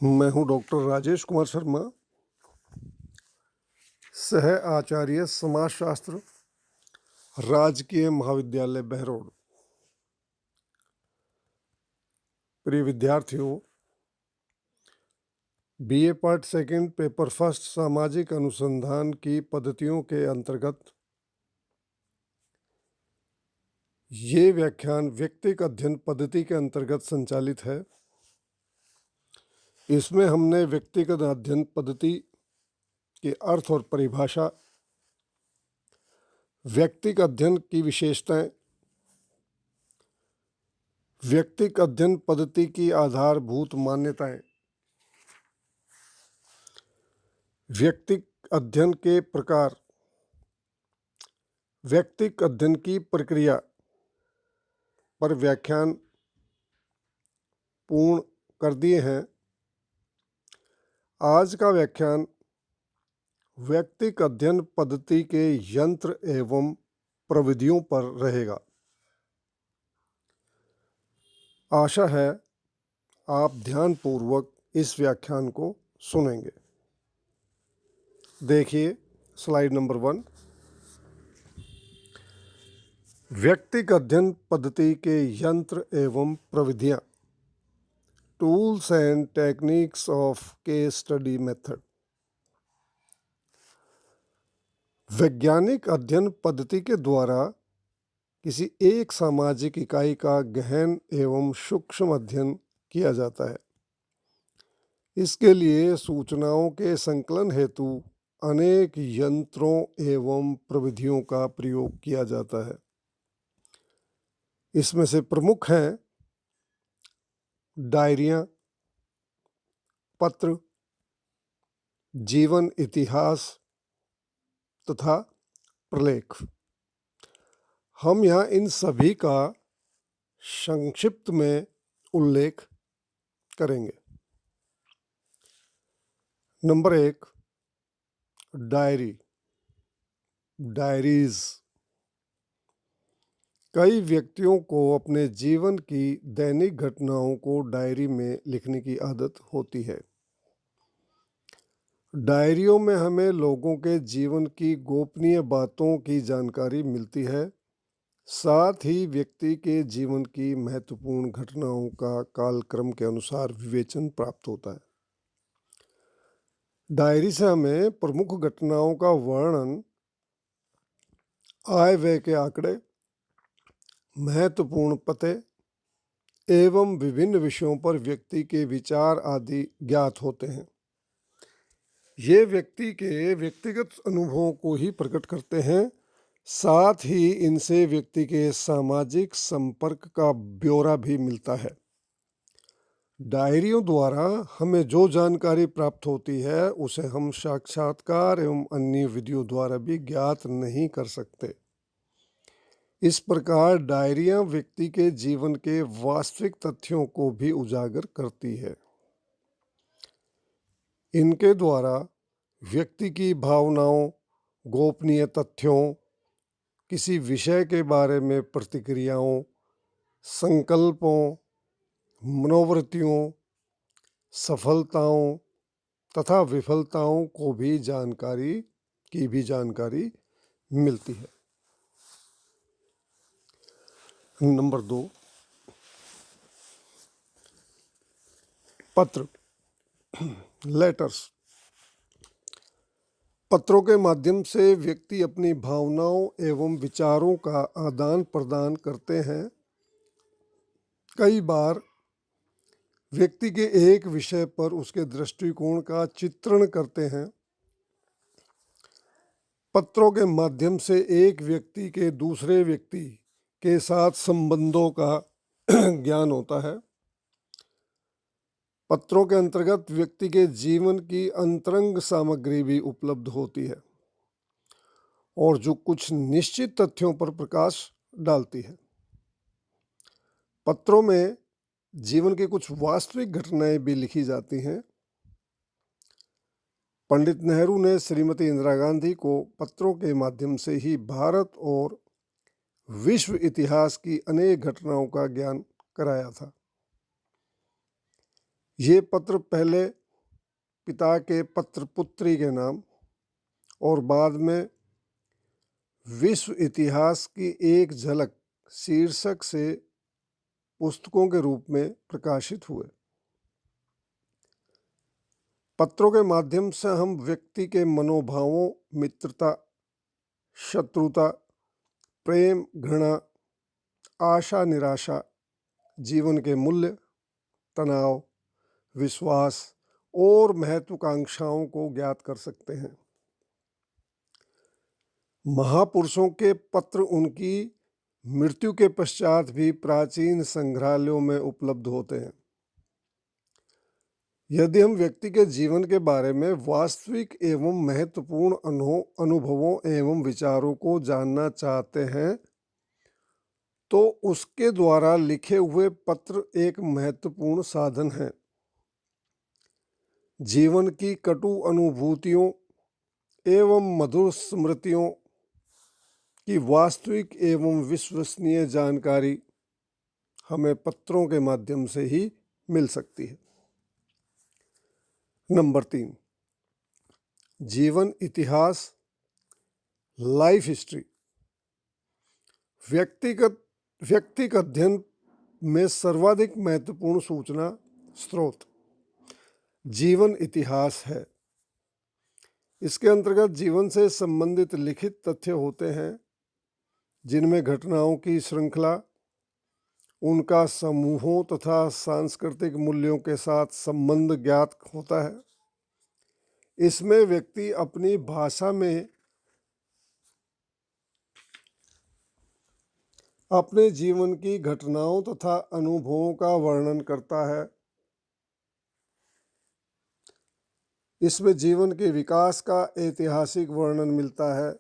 मैं हूं डॉक्टर राजेश कुमार शर्मा, सह आचार्य समाजशास्त्र, राजकीय महाविद्यालय बहरोड। प्रिय विद्यार्थियों, BA part second paper first सामाजिक अनुसंधान की पद्धतियों के अंतर्गत ये व्याख्यान व्यक्तिक अध्ययन पद्धति के अंतर्गत संचालित है। इसमें हमने व्यक्तिगत अध्ययन पद्धति के अर्थ और परिभाषा, व्यक्तिक अध्ययन की विशेषताएं, व्यक्तिक अध्ययन पद्धति की आधारभूत मान्यताएं, व्यक्तिक अध्ययन के प्रकार, व्यक्तिक अध्ययन की प्रक्रिया पर व्याख्यान पूर्ण कर दिए हैं। आज का व्याख्यान व्यक्तिक अध्ययन पद्धति के यंत्र एवं प्रविधियों पर रहेगा। आशा है आप ध्यानपूर्वक इस व्याख्यान को सुनेंगे। देखिए स्लाइड नंबर 1। व्यक्तिक अध्ययन पद्धति के यंत्र एवं प्रविधियां, tools and techniques of case study method. वैज्ञानिक अध्ययन पद्धति के द्वारा किसी एक सामाजिक इकाई का गहन एवं सूक्ष्म अध्ययन किया जाता है। इसके लिए सूचनाओं के संकलन हेतु अनेक यंत्रों एवं प्रविधियों का प्रयोग किया जाता है। इसमें से प्रमुख हैं डायरियां, पत्र, जीवन इतिहास तथा प्रलेख। हम यहाँ इन सभी का संक्षिप्त में उल्लेख करेंगे। Number 1, diary, diaries. कई व्यक्तियों को अपने जीवन की दैनिक घटनाओं को डायरी में लिखने की आदत होती है। डायरियों में हमें लोगों के जीवन की गोपनीय बातों की जानकारी मिलती है। साथ ही व्यक्ति के जीवन की महत्वपूर्ण घटनाओं का कालक्रम के अनुसार विवेचन प्राप्त होता है। डायरी से हमें प्रमुख घटनाओं का वर्णन, आय व्यय के आंकड़े, महत्वपूर्ण पते एवं विभिन्न विषयों पर व्यक्ति के विचार आदि ज्ञात होते हैं। ये व्यक्ति के व्यक्तिगत अनुभवों को ही प्रकट करते हैं। साथ ही इनसे व्यक्ति के सामाजिक संपर्क का ब्यौरा भी मिलता है। डायरियों द्वारा हमें जो जानकारी प्राप्त होती है उसे हम साक्षात्कार एवं अन्य विधियों द्वारा भी ज्ञात नहीं कर सकते। इस प्रकार डायरियां व्यक्ति के जीवन के वास्तविक तथ्यों को भी उजागर करती है। इनके द्वारा व्यक्ति की भावनाओं, गोपनीय तथ्यों, किसी विषय के बारे में प्रतिक्रियाओं, संकल्पों, मनोवृत्तियों, सफलताओं तथा विफलताओं को भी जानकारी मिलती है। नंबर 2, पत्र, लेटर्स। पत्रों के माध्यम से व्यक्ति अपनी भावनाओं एवं विचारों का आदान प्रदान करते हैं। कई बार व्यक्ति के एक विषय पर उसके दृष्टिकोण का चित्रण करते हैं। पत्रों के माध्यम से एक व्यक्ति के दूसरे व्यक्ति के साथ संबंधों का ज्ञान होता है। पत्रों के अंतर्गत व्यक्ति के जीवन की अंतरंग सामग्री भी उपलब्ध होती है और जो कुछ निश्चित तथ्यों पर प्रकाश डालती है। पत्रों में जीवन की कुछ वास्तविक घटनाएं भी लिखी जाती हैं। पंडित नेहरू ने श्रीमती इंदिरा गांधी को पत्रों के माध्यम से ही भारत और विश्व इतिहास की अनेक घटनाओं का ज्ञान कराया था। ये पत्र पहले पिता के पत्र पुत्री के नाम और बाद में विश्व इतिहास की एक झलक शीर्षक से पुस्तकों के रूप में प्रकाशित हुए। पत्रों के माध्यम से हम व्यक्ति के मनोभावों, मित्रता, शत्रुता, प्रेम, घृणा, आशा, निराशा, जीवन के मूल्य, तनाव, विश्वास और महत्वाकांक्षाओं को ज्ञात कर सकते हैं। महापुरुषों के पत्र उनकी मृत्यु के पश्चात भी प्राचीन संग्रहालयों में उपलब्ध होते हैं। यदि हम व्यक्ति के जीवन के बारे में वास्तविक एवं महत्वपूर्ण अनुभवों एवं विचारों को जानना चाहते हैं तो उसके द्वारा लिखे हुए पत्र एक महत्वपूर्ण साधन है। जीवन की कटु अनुभूतियों एवं मधुर स्मृतियों की वास्तविक एवं विश्वसनीय जानकारी हमें पत्रों के माध्यम से ही मिल सकती है। नंबर 3, जीवन इतिहास, लाइफ हिस्ट्री। व्यक्तिगत अध्ययन में सर्वाधिक महत्वपूर्ण सूचना स्रोत जीवन इतिहास है। इसके अंतर्गत जीवन से संबंधित लिखित तथ्य होते हैं जिनमें घटनाओं की श्रृंखला, उनका समूहों तथा सांस्कृतिक मूल्यों के साथ संबंध ज्ञात होता है। इसमें व्यक्ति अपनी भाषा में अपने जीवन की घटनाओं तथा अनुभवों का वर्णन करता है। इसमें जीवन के विकास का ऐतिहासिक वर्णन मिलता है।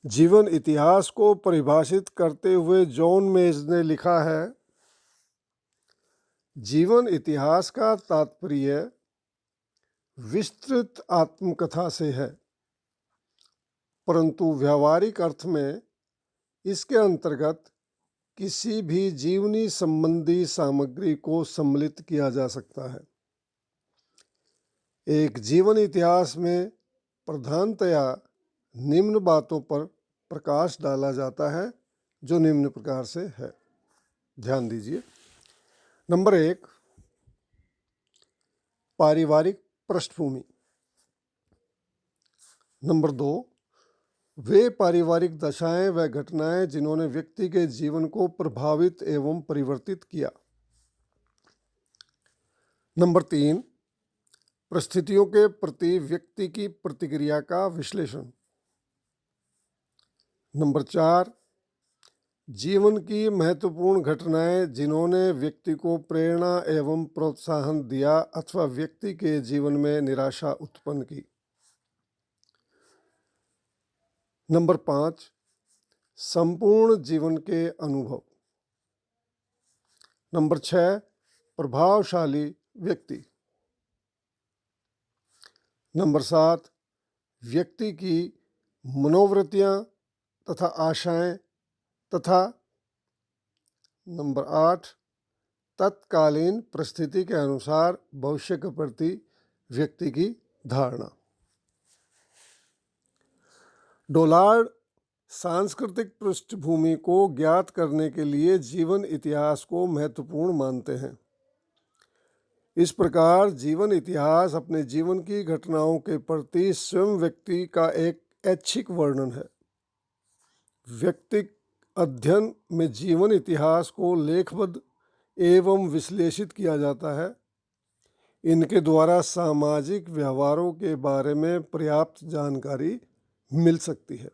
जीवन इतिहास को परिभाषित करते हुए जॉन मेज ने लिखा है, जीवन इतिहास का तात्पर्य विस्तृत आत्मकथा से है, परंतु व्यावहारिक अर्थ में इसके अंतर्गत किसी भी जीवनी संबंधी सामग्री को सम्मिलित किया जा सकता है। एक जीवन इतिहास में प्रधानतया निम्न बातों पर प्रकाश डाला जाता है जो निम्न प्रकार से है। ध्यान दीजिए। नंबर 1, पारिवारिक पृष्ठभूमि। नंबर 2, वे पारिवारिक दशाएं व घटनाएं जिन्होंने व्यक्ति के जीवन को प्रभावित एवं परिवर्तित किया। नंबर 3, परिस्थितियों के प्रति व्यक्ति की प्रतिक्रिया का विश्लेषण। नंबर 4, जीवन की महत्वपूर्ण घटनाएं जिन्होंने व्यक्ति को प्रेरणा एवं प्रोत्साहन दिया अथवा व्यक्ति के जीवन में निराशा उत्पन्न की। नंबर 5, संपूर्ण जीवन के अनुभव। नंबर 6, प्रभावशाली व्यक्ति। नंबर 7, व्यक्ति की मनोवृत्तियां तथा आशाएं तथा नंबर 8, तत्कालीन परिस्थिति के अनुसार भविष्य के प्रति व्यक्ति की धारणा। डोलार्ड सांस्कृतिक पृष्ठभूमि को ज्ञात करने के लिए जीवन इतिहास को महत्वपूर्ण मानते हैं। इस प्रकार जीवन इतिहास अपने जीवन की घटनाओं के प्रति स्वयं व्यक्ति का एक ऐच्छिक वर्णन है। व्यक्तिगत अध्ययन में जीवन इतिहास को लेखबद्ध एवं विश्लेषित किया जाता है। इनके द्वारा सामाजिक व्यवहारों के बारे में पर्याप्त जानकारी मिल सकती है।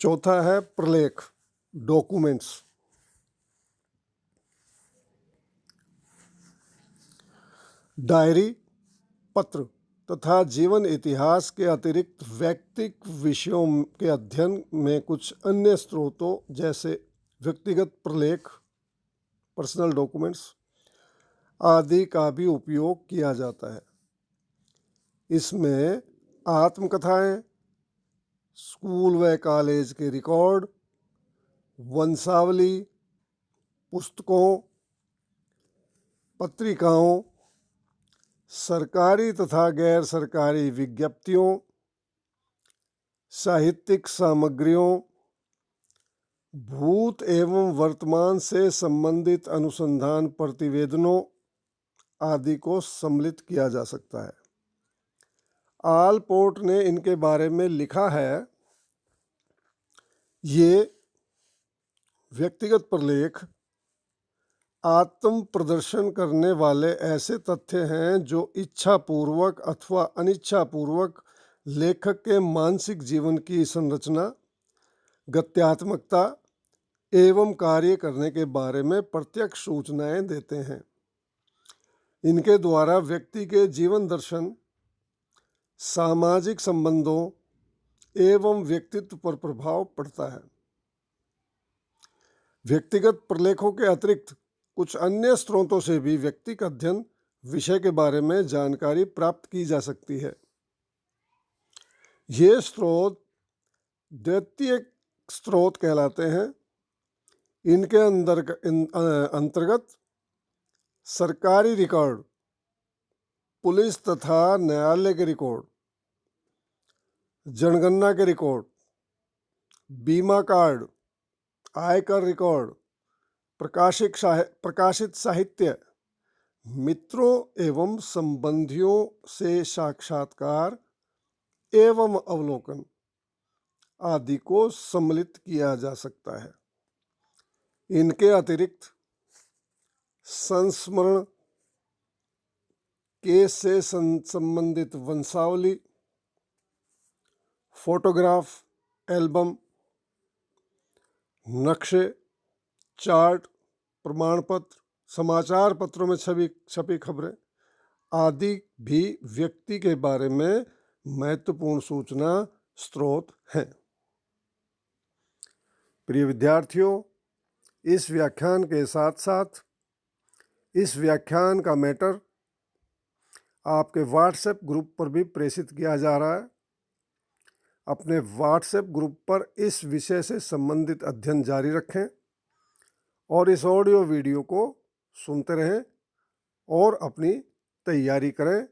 चौथा है प्रलेख, डॉक्यूमेंट्स। डायरी, पत्र तथा जीवन इतिहास के अतिरिक्त व्यक्तिगत विषयों के अध्ययन में कुछ अन्य स्रोतों जैसे व्यक्तिगत प्रलेख, पर्सनल डॉक्यूमेंट्स आदि का भी उपयोग किया जाता है। इसमें आत्मकथाएं, स्कूल व कॉलेज के रिकॉर्ड, वंशावली, पुस्तकों, पत्रिकाओं, सरकारी तथा गैर सरकारी विज्ञप्तियों, साहित्यिक सामग्रियों, भूत एवं वर्तमान से संबंधित अनुसंधान प्रतिवेदनों आदि को सम्मिलित किया जा सकता है। आलपोर्ट ने इनके बारे में लिखा है, ये व्यक्तिगत प्रलेख आत्म प्रदर्शन करने वाले ऐसे तथ्य हैं जो इच्छापूर्वक अथवा अनिच्छापूर्वक लेखक के मानसिक जीवन की संरचना, गत्यात्मकता एवं कार्य करने के बारे में प्रत्यक्ष सूचनाएं देते हैं। इनके द्वारा व्यक्ति के जीवन दर्शन, सामाजिक संबंधों एवं व्यक्तित्व पर प्रभाव पड़ता है। व्यक्तिगत प्रलेखों के अतिरिक्त कुछ अन्य स्रोतों से भी व्यक्तिगत अध्ययन विषय के बारे में जानकारी प्राप्त की जा सकती है। ये स्रोत द्वितीयक स्रोत कहलाते हैं। इनके अंतर्गत सरकारी रिकॉर्ड, पुलिस तथा न्यायालय के रिकॉर्ड, जनगणना के रिकॉर्ड, बीमा कार्ड, आयकर रिकॉर्ड, प्रकाशित साहित्य, मित्रों एवं संबंधियों से साक्षात्कार एवं अवलोकन आदि को सम्मिलित किया जा सकता है। इनके अतिरिक्त संस्मरण, केस से संबंधित वंशावली, फोटोग्राफ एल्बम, नक्शे, चार्ट, प्रमाण पत्र, समाचार पत्रों में छपी खबरें आदि भी व्यक्ति के बारे में महत्वपूर्ण सूचना स्रोत हैं। प्रिय विद्यार्थियों, इस व्याख्यान के साथ साथ इस व्याख्यान का मैटर आपके व्हाट्सएप ग्रुप पर भी प्रेषित किया जा रहा है। अपने व्हाट्सएप ग्रुप पर इस विषय से संबंधित अध्ययन जारी रखें और इस ऑडियो वीडियो को सुनते रहें और अपनी तैयारी करें।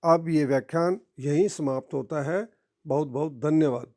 अब ये व्याख्यान यहीं समाप्त होता है। बहुत बहुत धन्यवाद।